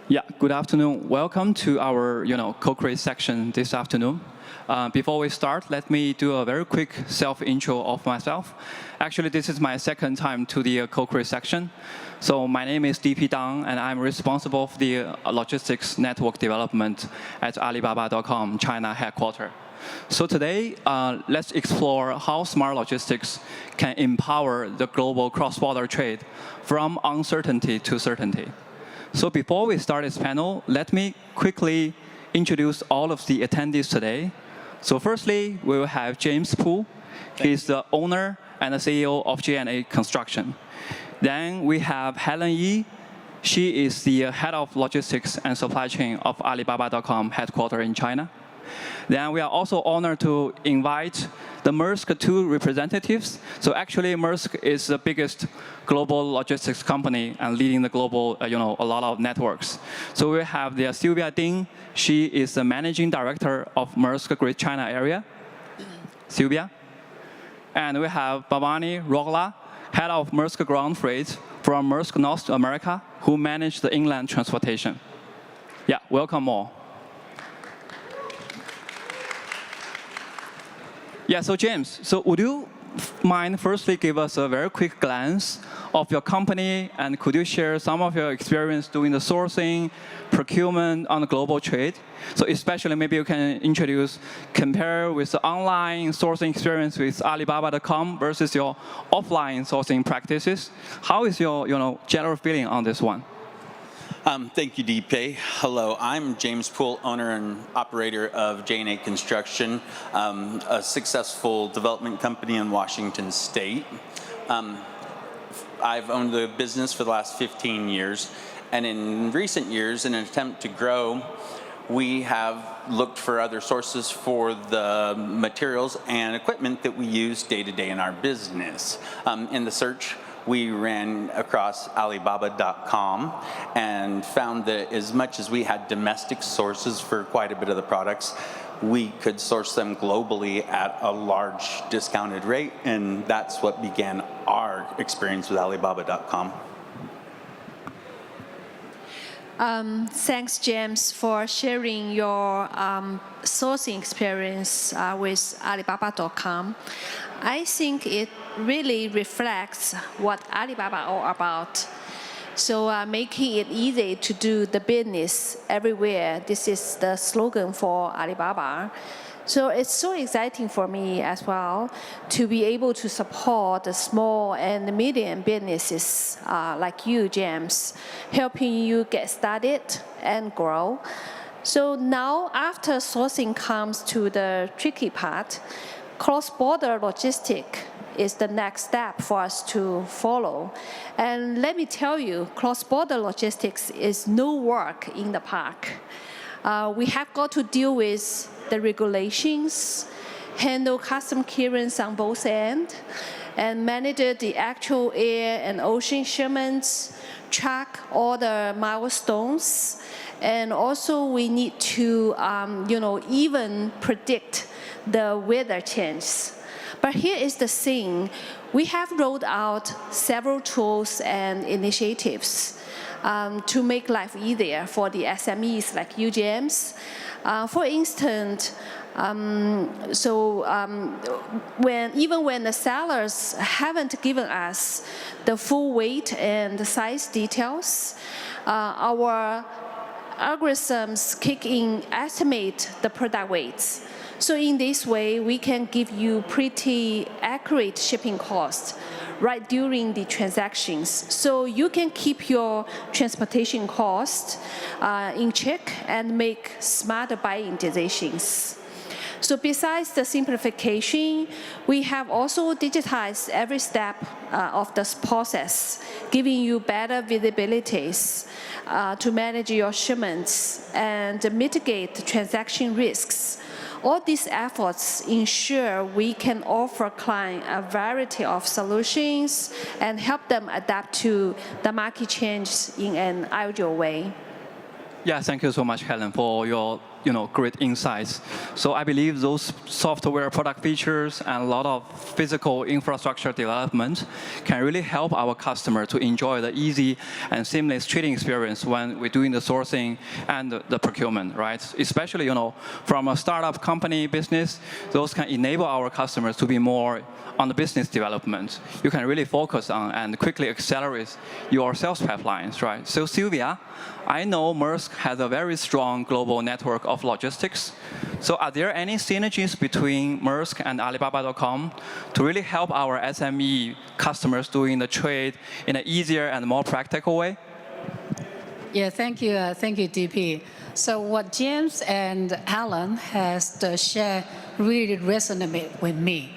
Yeah, good afternoon. Welcome to our CoCreate section this afternoon. Before we start, let me do a very quick self-intro of myself. Actually, this is my second time to the CoCreate section. So my name is DP Dang, and I'm responsible for the logistics network development at Alibaba.com China headquarters. So today, let's explore how smart logistics can empower the global cross-border trade from uncertainty to certainty. So before we start this panel, let me quickly introduce all of the attendees today. So firstly, we will have James Poole. He's the owner and the CEO of Jena Construction. Then we have Helen Yi. She is the head of logistics and supply chain of Alibaba.com headquarters in China. Then we are also honored to invite the Maersk 2 representatives. So actually, Maersk is the biggest global logistics company and leading the global, a lot of networks. So we have the Sylvia Ding. She is the managing director of Maersk Great China area. Sylvia. And we have Bhavani Rogla, head of Maersk Ground Freight from Maersk North America, who manage the inland transportation. Yeah, welcome all. Yeah, so James, so would you mind firstly give us a very quick glance of your company, and could you share some of your experience doing the sourcing, procurement on the global trade? So especially maybe you can compare with the online sourcing experience with Alibaba.com versus your offline sourcing practices. How is your general feeling on this one? Thank you, DP. Hello, I'm James Poole, owner and operator of Jena Construction, a successful development company in Washington State. I've owned the business for the last 15 years, and in recent years, in an attempt to grow, we have looked for other sources for the materials and equipment that we use day to day in our business. In the search, we ran across Alibaba.com and found that as much as we had domestic sources for quite a bit of the products, we could source them globally at a large discounted rate, and that's what began our experience with Alibaba.com. Thanks, James, for sharing your sourcing experience with Alibaba.com. I think it really reflects what Alibaba all about. So making it easy to do the business everywhere. This is the slogan for Alibaba. So it's so exciting for me as well to be able to support the small and medium businesses like you, James, helping you get started and grow. So now after sourcing comes to the tricky part, cross-border logistics is the next step for us to follow. And let me tell you, cross-border logistics is no work in the park. We have got to deal with the regulations, handle custom clearance on both ends, and manage the actual air and ocean shipments, track all the milestones, and also we need to, even predict the weather changes. But here is the thing. We have rolled out several tools and initiatives to make life easier for the SMEs like you, James. For instance, even when the sellers haven't given us the full weight and the size details, our algorithms kick in, estimate the product weights. So in this way, we can give you pretty accurate shipping costs right during the transactions. So you can keep your transportation costs in check and make smarter buying decisions. So besides the simplification, we have also digitized every step of this process, giving you better visibilities to manage your shipments and mitigate transaction risks. All these efforts ensure we can offer clients a variety of solutions and help them adapt to the market changes in an agile way. Yeah, thank you so much, Helen, for your great insights. So I believe those software product features and a lot of physical infrastructure development can really help our customer to enjoy the easy and seamless trading experience when we're doing the sourcing and the procurement, right? Especially, from a startup company business, those can enable our customers to be more on the business development. You can really focus on and quickly accelerate your sales pipelines, right? So Sylvia, I know Maersk has a very strong global network of logistics. So are there any synergies between Maersk and Alibaba.com to really help our SME customers doing the trade in an easier and more practical way? Yeah, thank you, DP. So what James and Alan has shared really resonated with me.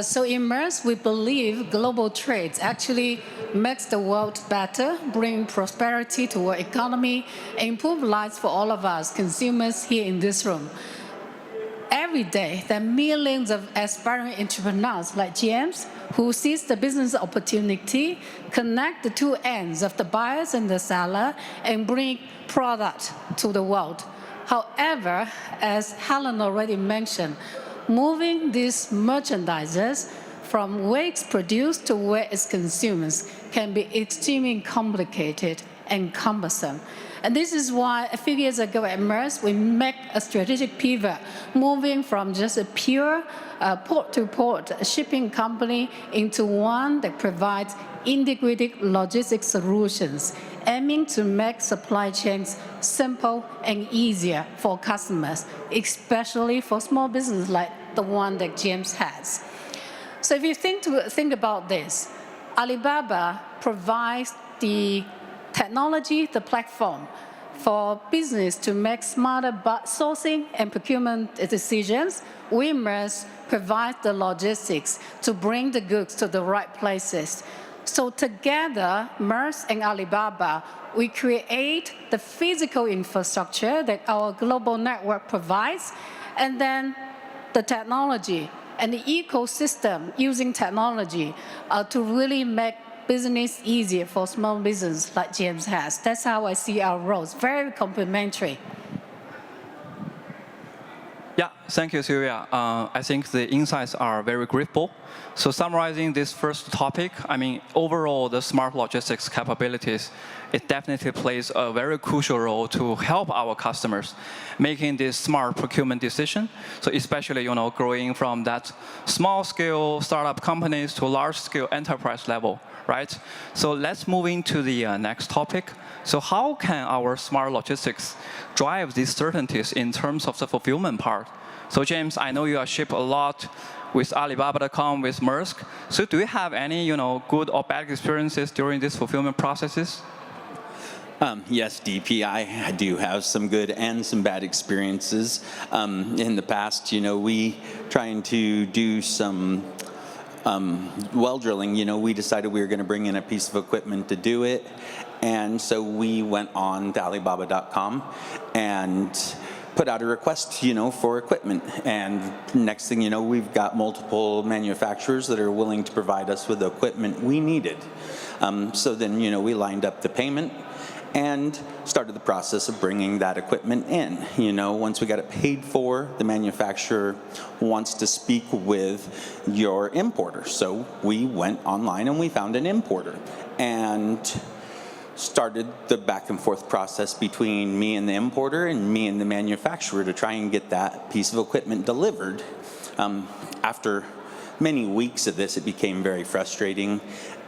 So in Maersk, we believe global trade actually makes the world better, bring prosperity to our economy, and improve lives for all of us consumers here in this room. Every day, there are millions of aspiring entrepreneurs like James who sees the business opportunity, connect the two ends of the buyers and the seller, and bring product to the world. However, as Helen already mentioned, moving these merchandises from where it's produced to where it's consumed can be extremely complicated and cumbersome. And this is why a few years ago at Maersk, we made a strategic pivot, moving from just a pure port-to-port shipping company into one that provides integrated logistics solutions, aiming to make supply chains simple and easier for customers, especially for small business like the one that James has. So if you think about this, Alibaba provides the technology, the platform for business to make smarter sourcing and procurement decisions. We must provide the logistics to bring the goods to the right places. So together, Maersk and Alibaba, we create the physical infrastructure that our global network provides, and then the technology and the ecosystem using technology to really make business easier for small business like James has. That's how I see our roles, very complementary. Yeah, thank you, Sylvia. I think the insights are very grateful. So summarizing this first topic, overall, the smart logistics capabilities, it definitely plays a very crucial role to help our customers making this smart procurement decision. So especially, growing from that small-scale startup companies to large-scale enterprise level, right? So let's move into the next topic. So how can our smart logistics drive these certainties in terms of the fulfillment part? So James, I know you are shipped a lot with Alibaba.com, with Maersk. So do you have any, good or bad experiences during these fulfillment processes? Yes, DP, I do have some good and some bad experiences. In the past, we trying to do some well drilling, we decided we were going to bring in a piece of equipment to do it. And so we went on to Alibaba.com and put out a request, for equipment. And next thing you know, we've got multiple manufacturers that are willing to provide us with the equipment we needed. So then, we lined up the payment and started the process of bringing that equipment in. Once we got it paid for, the manufacturer wants to speak with your importer. So we went online and we found an importer and started the back and forth process between me and the importer and me and the manufacturer to try and get that piece of equipment delivered. After many weeks of this, it became very frustrating.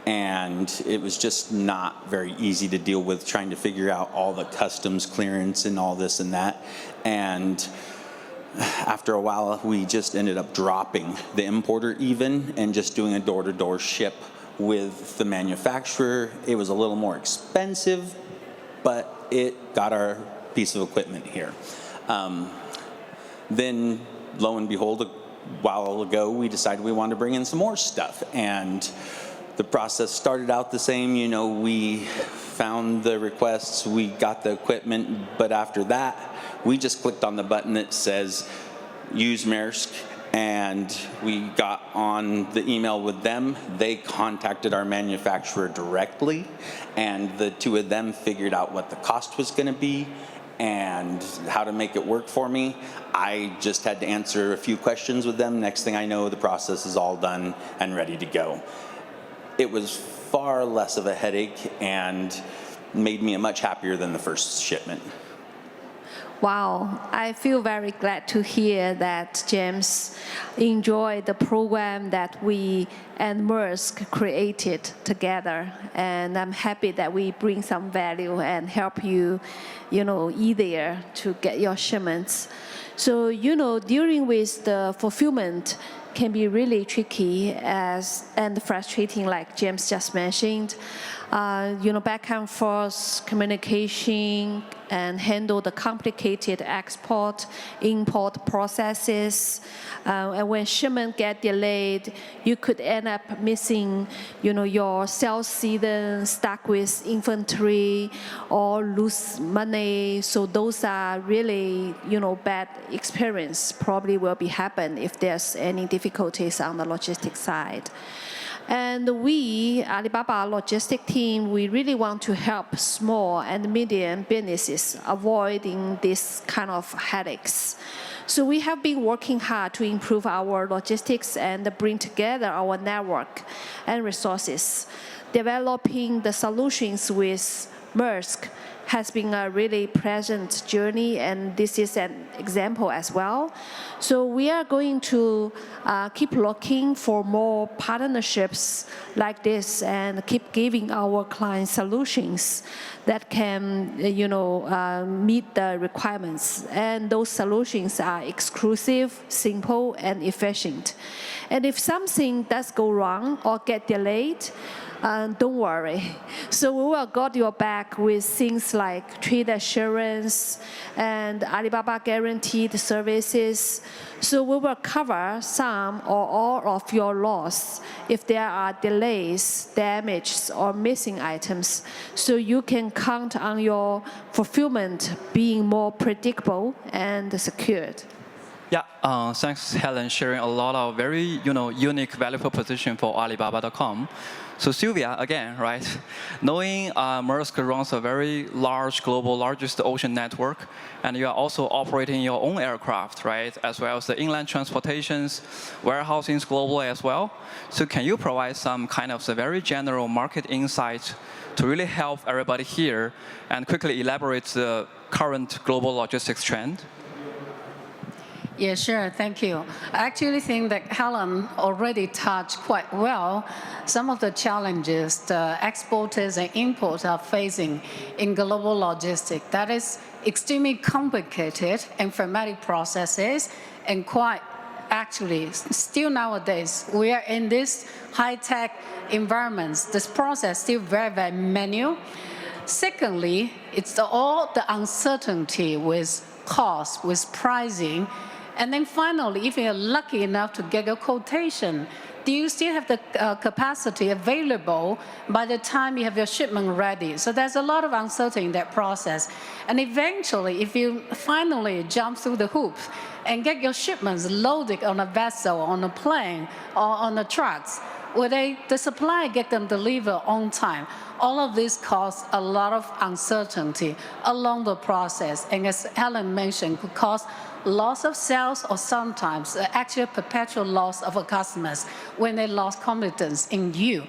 And it was just not very easy to deal with, trying to figure out all the customs clearance and all this and that. And after a while, we just ended up dropping the importer even and just doing a door-to-door ship with the manufacturer. It was a little more expensive, but it got our piece of equipment here. Then, lo and behold, a while ago, we decided we wanted to bring in some more stuff. And the process started out the same. We found the requests, we got the equipment, but after that, we just clicked on the button that says, use Maersk, and we got on the email with them. They contacted our manufacturer directly, and the two of them figured out what the cost was going to be, and how to make it work for me. I just had to answer a few questions with them. Next thing I know, the process is all done and ready to go. It was far less of a headache and made me much happier than the first shipment. Wow, I feel very glad to hear that James enjoyed the program that we and Maersk created together. And I'm happy that we bring some value and help you, easier to get your shipments. So, dealing with the fulfillment can be really tricky and frustrating, like James just mentioned. Back and forth communication and handle the complicated export, import processes. And when shipment get delayed, you could end up missing, your sales season, stuck with inventory, or lose money. So those are really, bad experience. Probably will be happen if there's any difficulties on the logistics side. And we, Alibaba Logistics team, we really want to help small and medium businesses avoiding this kind of headaches. So we have been working hard to improve our logistics and bring together our network and resources. Developing the solutions with Maersk has been a really pleasant journey, and this is an example as well. So we are going to keep looking for more partnerships like this and keep giving our clients solutions that can, meet the requirements. And those solutions are exclusive, simple, and efficient. And if something does go wrong or get delayed, don't worry. So we will got your back with things like trade assurance and Alibaba guaranteed services. So we will cover some or all of your loss if there are delays, damages, or missing items. So you can count on your fulfillment being more predictable and secured. Yeah, thanks, Helen, sharing a lot of very, unique value proposition for Alibaba.com. So Sylvia, again, right? Knowing Maersk runs a very large, global, largest ocean network, and you are also operating your own aircraft, right? As well as the inland transportations, warehousings global as well. So can you provide some kind of a very general market insight to really help everybody here and quickly elaborate the current global logistics trend? Yeah, sure. Thank you. I actually think that Helen already touched quite well some of the challenges the exporters and importers are facing in global logistics. That is extremely complicated and informatic processes, and quite actually still nowadays we are in this high-tech environments. This process still very, very manual. Secondly, it's all the uncertainty with cost, with pricing. And then finally, if you're lucky enough to get a quotation, do you still have the capacity available by the time you have your shipment ready? So there's a lot of uncertainty in that process. And eventually, if you finally jump through the hoop and get your shipments loaded on a vessel, on a plane, or on the trucks, will the supplier get them delivered on time? All of this causes a lot of uncertainty along the process. And as Helen mentioned, could cause loss of sales or sometimes actually perpetual loss of a customers when they lost confidence in you.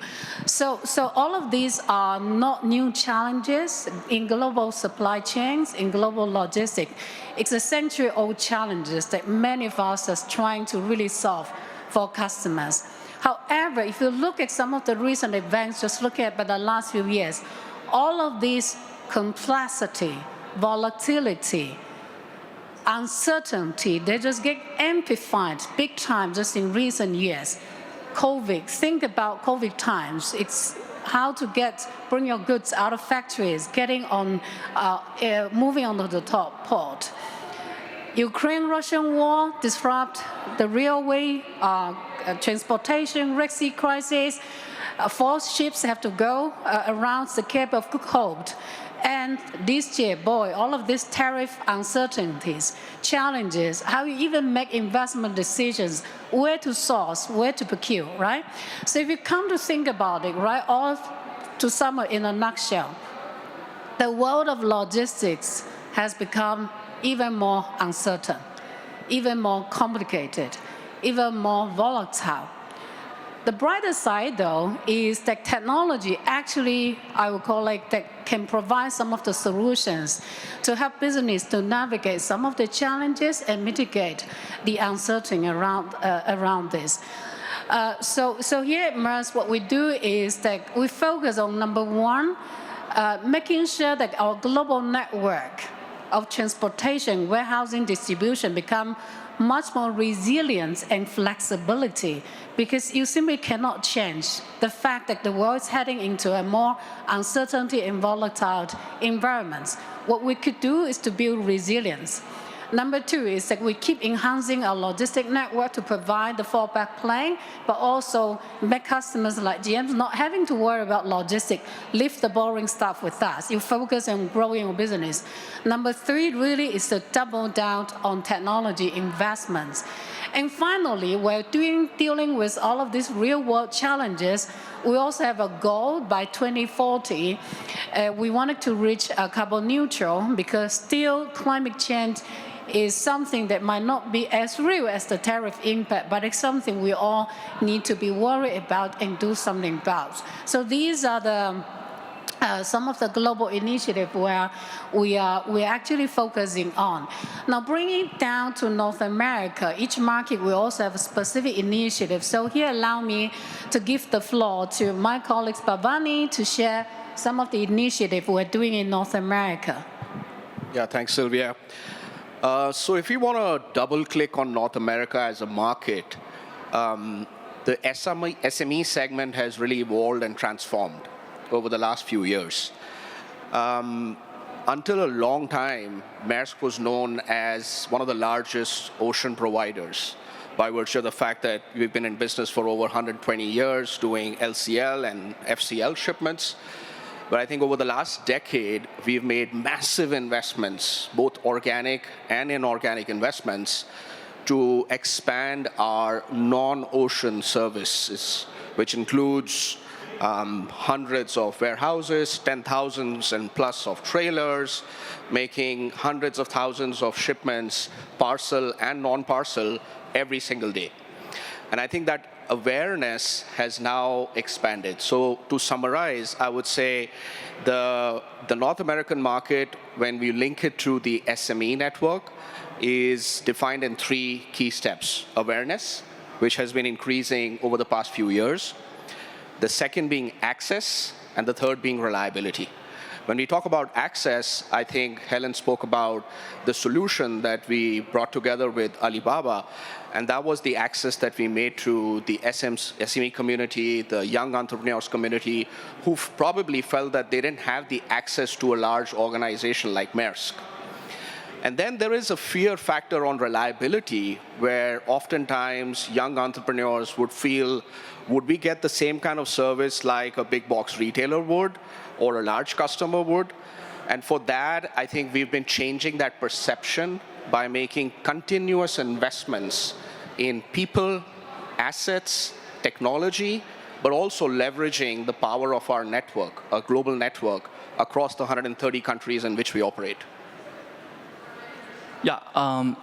So all of these are not new challenges in global supply chains, in global logistics. It's a century-old challenges that many of us are trying to really solve for customers. However, if you look at some of the recent events, just look at by the last few years, all of this complexity, volatility, uncertainty, they just get amplified big time just in recent years. COVID, think about COVID times. It's how to bring your goods out of factories, moving on to the top port. Ukraine-Russian war disrupt the railway, transportation, Red Sea crisis. Forced ships have to go around the Cape of Good Hope. And this year, boy, all of these tariff uncertainties, challenges, how you even make investment decisions, where to source, where to procure, right? So if you come to think about it, right, all to sum it in a nutshell, the world of logistics has become even more uncertain, even more complicated, even more volatile. The brighter side, though, is that technology actually, I would call it, that can provide some of the solutions to help business to navigate some of the challenges and mitigate the uncertainty around this. So here at Maersk, what we do is that we focus on, number one, making sure that our global network of transportation, warehousing, distribution become much more resilient and flexibility, because you simply cannot change the fact that the world is heading into a more uncertainty and volatile environment. What we could do is to build resilience. Number two is that we keep enhancing our logistic network to provide the fallback plan, but also make customers like GM not having to worry about logistics, leave the boring stuff with us. You focus on growing your business. Number three really is to double down on technology investments. And finally, we're dealing with all of these real-world challenges. We also have a goal by 2040. We wanted to reach carbon neutral, because still climate change is something that might not be as real as the tariff impact, but it's something we all need to be worried about and do something about. So these are the some of the global initiatives where we're actually focusing on. Now, bringing it down to North America, each market will also have a specific initiative. So here, allow me to give the floor to my colleague Bhavani to share some of the initiatives we're doing in North America. Yeah, thanks, Sylvia. So if you want to double-click on North America as a market, the SME segment has really evolved and transformed over the last few years. Until a long time, Maersk was known as one of the largest ocean providers by virtue of the fact that we've been in business for over 120 years doing LCL and FCL shipments. But I think over the last decade, we've made massive investments, both organic and inorganic investments, to expand our non-ocean services, which includes hundreds of warehouses, 10,000s and plus of trailers, making hundreds of thousands of shipments, parcel and non-parcel, every single day. And I think that awareness has now expanded. So to summarize, I would say the North American market, when we link it to the SME network, is defined in three key steps. Awareness, which has been increasing over the past few years. The second being access, and the third being reliability. When we talk about access, I think Helen spoke about the solution that we brought together with Alibaba, and that was the access that we made to the SME community, the young entrepreneurs community, who probably felt that they didn't have the access to a large organization like Maersk. And then there is a fear factor on reliability, where oftentimes young entrepreneurs would feel, would we get the same kind of service like a big box retailer would, or a large customer would? And for that, I think we've been changing that perception by making continuous investments in people, assets, technology, but also leveraging the power of our network, a global network, across the 130 countries in which we operate. Yeah,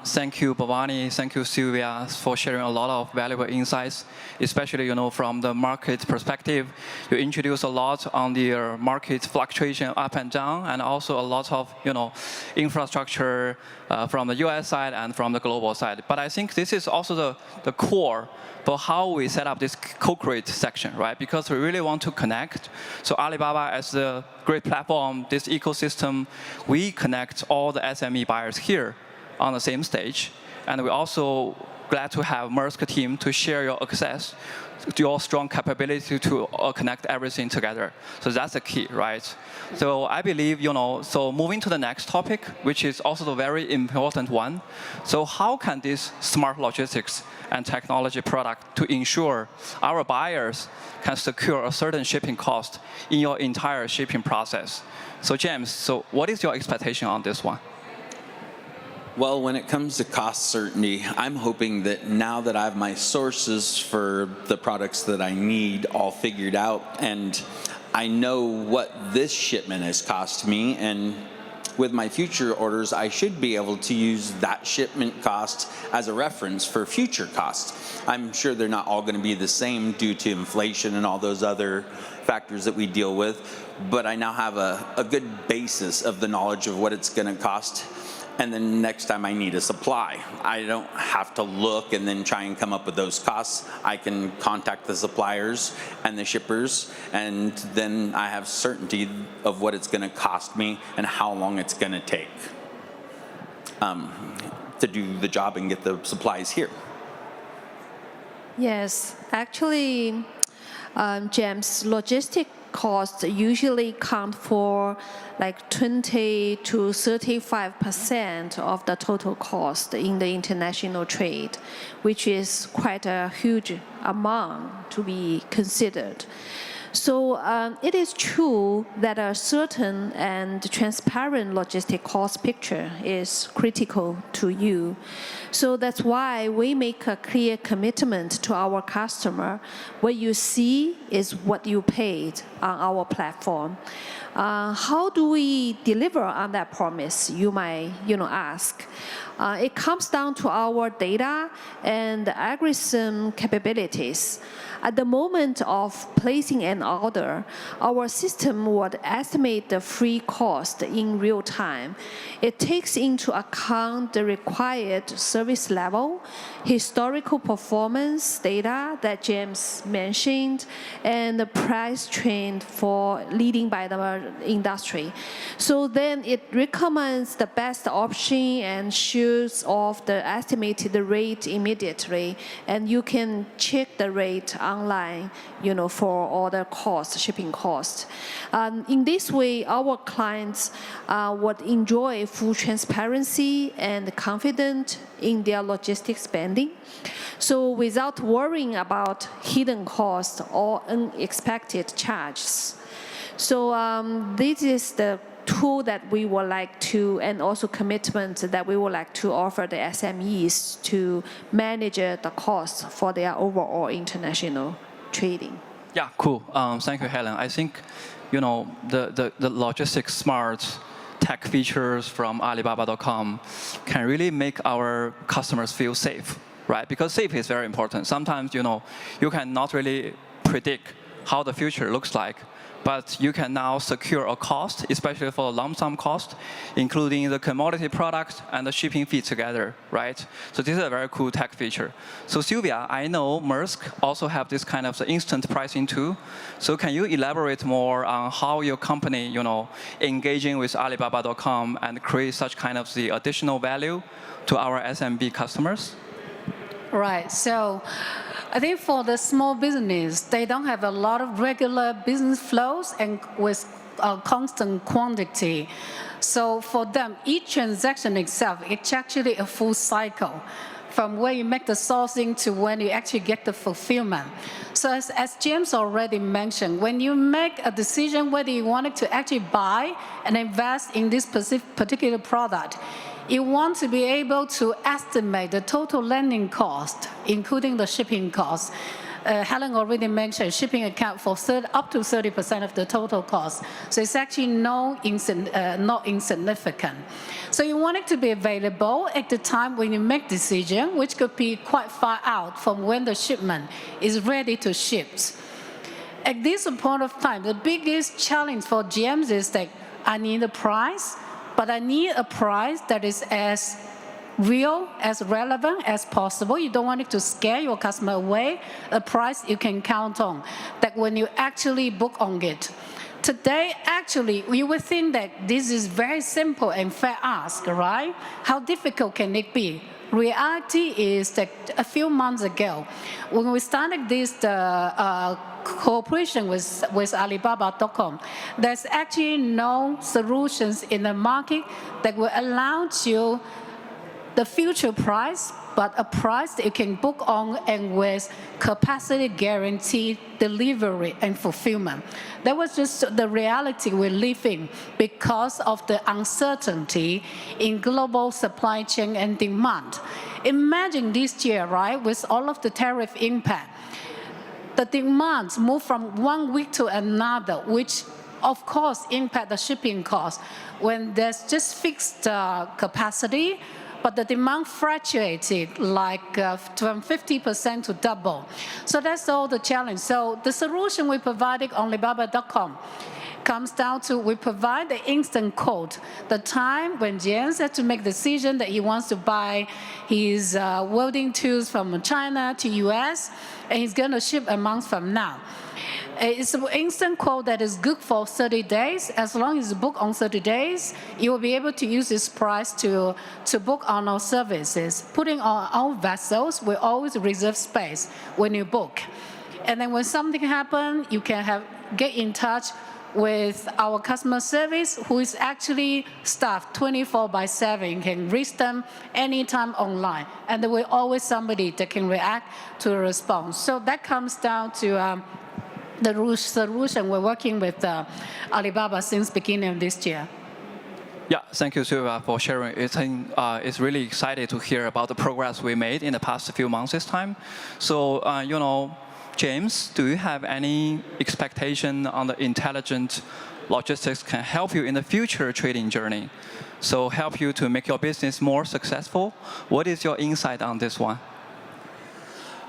thank you, Bhavani. Thank you, Sylvia, for sharing a lot of valuable insights, especially from the market perspective. You introduced a lot on the market fluctuation up and down, and also a lot of infrastructure from the US side and from the global side. But I think this is also the core for how we set up this CoCreate section, right? Because we really want to connect. So Alibaba as the great platform, this ecosystem, we connect all the SME buyers here on the same stage. And we're also glad to have Maersk team to share your access, your strong capability to connect everything together. So that's the key, right? So I believe, so moving to the next topic, which is also the very important one. So how can this smart logistics and technology product to ensure our buyers can secure a certain shipping cost in your entire shipping process? So James, so what is your expectation on this one? Well, when it comes to cost certainty, I'm hoping that now that I have my sources for the products that I need all figured out, and I know what this shipment has cost me, and with my future orders, I should be able to use that shipment cost as a reference for future costs. I'm sure they're not all going to be the same due to inflation and all those other factors that we deal with, but I now have a good basis of the knowledge of what it's going to cost. And then next time I need a supply, I don't have to look and then try and come up with those costs. I can contact the suppliers and the shippers, and then I have certainty of what it's going to cost me and how long it's going to take to do the job and get the supplies here. Yes, actually, James, logistic costs usually count for like 20 to 35% of the total cost in the international trade, which is quite a huge amount to be considered. So it is true that a certain and transparent logistic cost picture is critical to you. So that's why we make a clear commitment to our customer. What you see is what you paid on our platform. How do we deliver on that promise, you might ask? It comes down to our data and algorithm capabilities. At the moment of placing an order, our system would estimate the free cost in real time. It takes into account the required service level, historical performance data that James mentioned, and the price trend for leading by the industry. So then it recommends the best option and shoots off the estimated rate immediately, and you can check the rate online, for all the costs, shipping costs. In this way, our clients would enjoy full transparency and confidence in their logistics spending. So without worrying about hidden costs or unexpected charges. So this is the tool that we would like to, and also commitment that we would like to offer the SMEs to manage the costs for their overall international trading. Yeah, cool. Thank you, Helen. I think, the logistics smart tech features from Alibaba.com can really make our customers feel safe, right? Because safety is very important. Sometimes, you cannot really predict how the future looks like, but you can now secure a cost, especially for a lump sum cost, including the commodity product and the shipping fee together, right? So this is a very cool tech feature. So Sylvia, I know Maersk also have this kind of instant pricing too. So can you elaborate more on how your company, engaging with Alibaba.com and create such kind of the additional value to our SMB customers? Right. So I think for the small business, they don't have a lot of regular business flows and with a constant quantity. So for them, each transaction itself, it's actually a full cycle from where you make the sourcing to when you actually get the fulfillment. So as James already mentioned, when you make a decision whether you wanted to actually buy and invest in this particular product, you want to be able to estimate the total landing cost, including the shipping cost. Helen already mentioned shipping account for up to 30% of the total cost. So it's actually not insignificant. So you want it to be available at the time when you make decision, which could be quite far out from when the shipment is ready to ship. At this point of time, the biggest challenge for GMs is that I need a price, but I need a price that is as real, as relevant as possible. You don't want it to scare your customer away. A price you can count on, that when you actually book on it. Today, actually, you would think that this is very simple and fair ask, right? How difficult can it be? Reality is that a few months ago, when we started this cooperation with Alibaba.com, there's actually no solutions in the market that will allow you the future price, but a price that you can book on and with capacity guaranteed delivery and fulfillment. That was just the reality we live in because of the uncertainty in global supply chain and demand. Imagine this year, right, with all of the tariff impact, the demands move from one week to another, which of course, impact the shipping cost. When there's just fixed capacity, but the demand fluctuated like from 50% to double. So that's all the challenge. So the solution we provided on Alibaba.com comes down to we provide the instant quote. The time when James had to make a decision that he wants to buy his welding tools from China to US, and he's going to ship a month from now. It's an instant quote that is good for 30 days. As long as you book on 30 days, you will be able to use this price to book on our services. Putting on our vessels, we always reserve space when you book. And then when something happens, you can get in touch with our customer service, who is actually staffed 24/7, can reach them anytime online. And there will always somebody that can react to the response. So that comes down to the solution we're working with Alibaba since beginning of this year. Yeah, thank you, Sylvia, for sharing. It's really exciting to hear about the progress we made in the past few months this time. So, James, do you have any expectation on the intelligent logistics can help you in the future trading journey? So help you to make your business more successful? What is your insight on this one?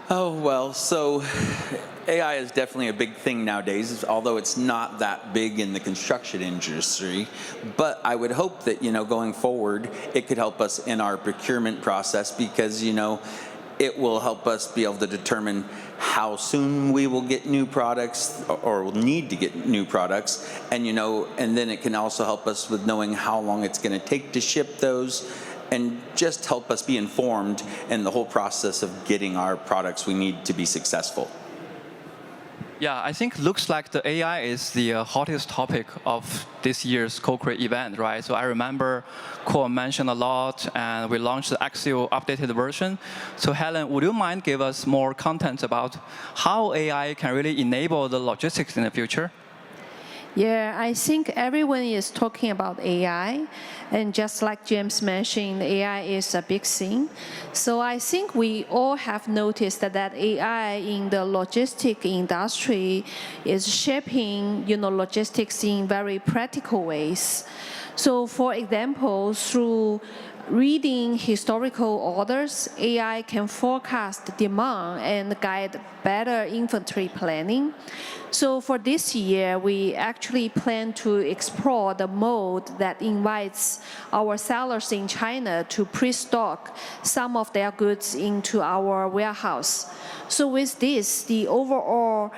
Oh, well, so AI is definitely a big thing nowadays, although it's not that big in the construction industry. But I would hope that, going forward, it could help us in our procurement process because, it will help us be able to determine how soon we will get new products or will need to get new products. And, and then it can also help us with knowing how long it's going to take to ship those and just help us be informed in the whole process of getting our products we need to be successful. Yeah, I think looks like the AI is the hottest topic of this year's CoCreate event, right? So I remember Core mentioned a lot, and we launched the Axial updated version. So Helen, would you mind give us more content about how AI can really enable the logistics in the future? Yeah, I think everyone is talking about AI. And just like James mentioned, AI is a big thing. So I think we all have noticed that AI in the logistic industry is shaping, logistics in very practical ways. So for example, through reading historical orders, AI can forecast demand and guide better inventory planning. So for this year, we actually plan to explore the mode that invites our sellers in China to pre-stock some of their goods into our warehouse. So with this, the overall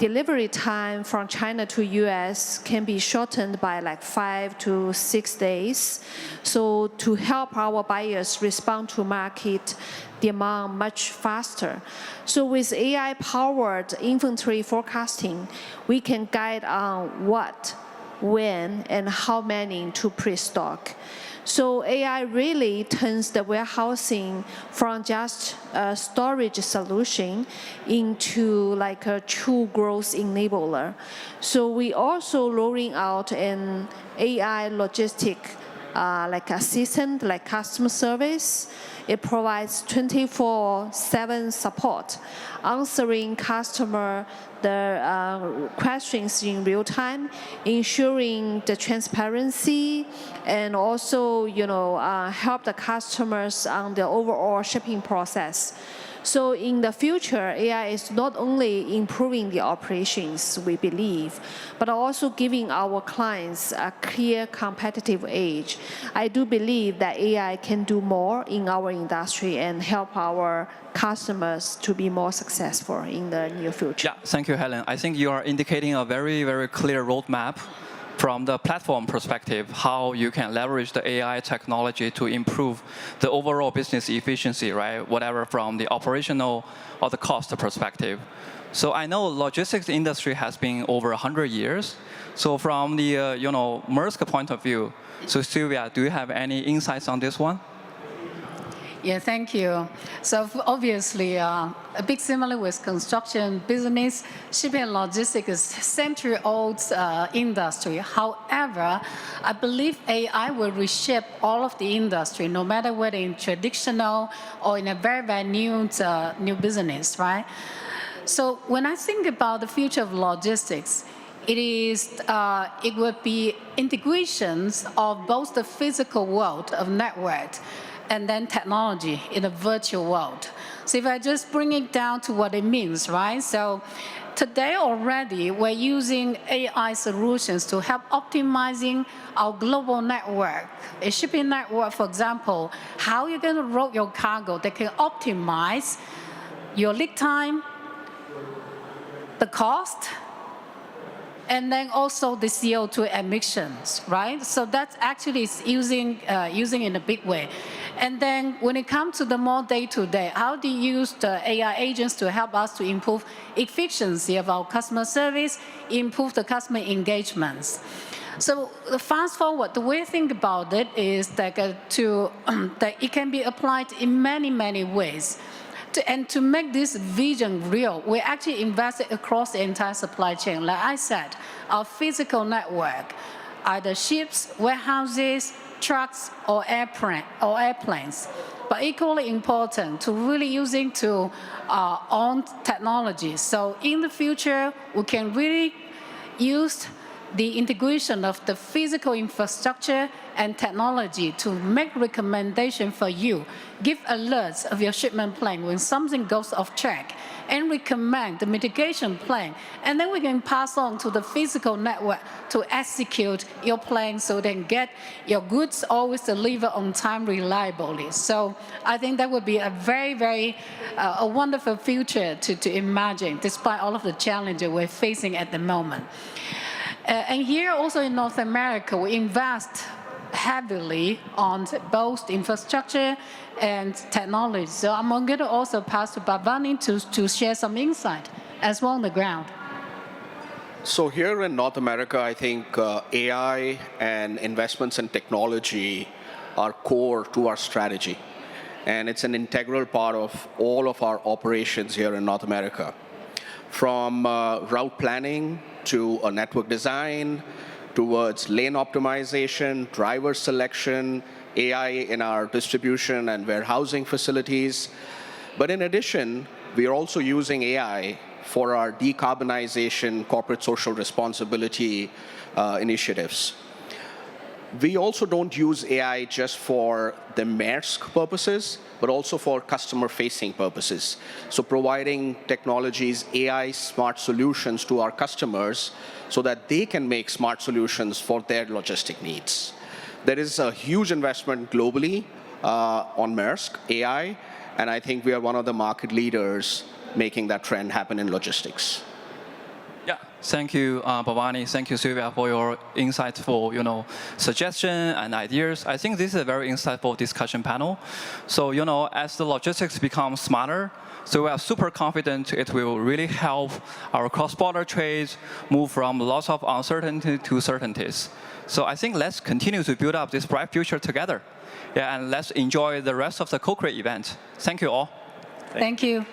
delivery time from China to US can be shortened by like 5 to 6 days. So to help our buyers respond to market demand much faster. So with AI-powered inventory forecasting, we can guide on what, when, and how many to pre-stock. So AI really turns the warehousing from just a storage solution into like a true growth enabler. So we also rolling out an AI logistic like assistant, like customer service. It provides 24/7 support, answering customer questions in real time, ensuring the transparency, and also help the customers on the overall shipping process. So in the future, AI is not only improving the operations, we believe, but also giving our clients a clear competitive edge. I do believe that AI can do more in our industry and help our customers to be more successful in the near future. Yeah, thank you, Helen. I think you are indicating a very, very clear roadmap from the platform perspective, how you can leverage the AI technology to improve the overall business efficiency, right? Whatever from the operational or the cost perspective. So I know logistics industry has been over 100 years. So from the Maersk point of view, so Sylvia, do you have any insights on this one? Yeah, thank you. So obviously, a bit similar with construction business, shipping and logistics is century-old industry. However, I believe AI will reshape all of the industry, no matter whether in traditional or in a very, very new business, right? So when I think about the future of logistics, it would be integrations of both the physical world of network and then technology in a virtual world. So if I just bring it down to what it means, right? So today already, we're using AI solutions to help optimizing our global network. A shipping network, for example, how you're going to route your cargo that can optimize your lead time, the cost, and then also the CO2 emissions, right? So that's actually using in a big way. And then when it comes to the more day-to-day, how do you use the AI agents to help us to improve efficiency of our customer service, improve the customer engagements? So fast forward, the way I think about it is that, that it can be applied in many, many ways. And to make this vision real, we actually invested across the entire supply chain. Like I said, our physical network, either ships, warehouses, trucks, or airplanes. But equally important, to really using to own technology. So in the future, we can really use the integration of the physical infrastructure and technology to make recommendation for you, give alerts of your shipment plan when something goes off track, and recommend the mitigation plan. And then we can pass on to the physical network to execute your plan so they can get your goods always delivered on time reliably. So I think that would be a very, very a wonderful future to imagine, despite all of the challenges we're facing at the moment. And here also in North America, we invest heavily on both infrastructure and technology. So I'm going to also pass to Bhavani to share some insight as well on the ground. So here in North America, I think AI and investments in technology are core to our strategy. And it's an integral part of all of our operations here in North America. From route planning to a network design, towards lane optimization, driver selection, AI in our distribution and warehousing facilities. But in addition, we are also using AI for our decarbonization, corporate social responsibility initiatives. We also don't use AI just for the Maersk purposes, but also for customer-facing purposes. So providing technologies, AI smart solutions to our customers so that they can make smart solutions for their logistic needs. There is a huge investment globally on Maersk, AI, and I think we are one of the market leaders making that trend happen in logistics. Yeah, thank you, Bhavani. Thank you, Sylvia, for your insightful, suggestions and ideas. I think this is a very insightful discussion panel. So, as the logistics becomes smarter, so we are super confident it will really help our cross-border trades move from lots of uncertainty to certainties. So I think let's continue to build up this bright future together. Yeah, and let's enjoy the rest of the CoCreate event. Thank you all. Thank you.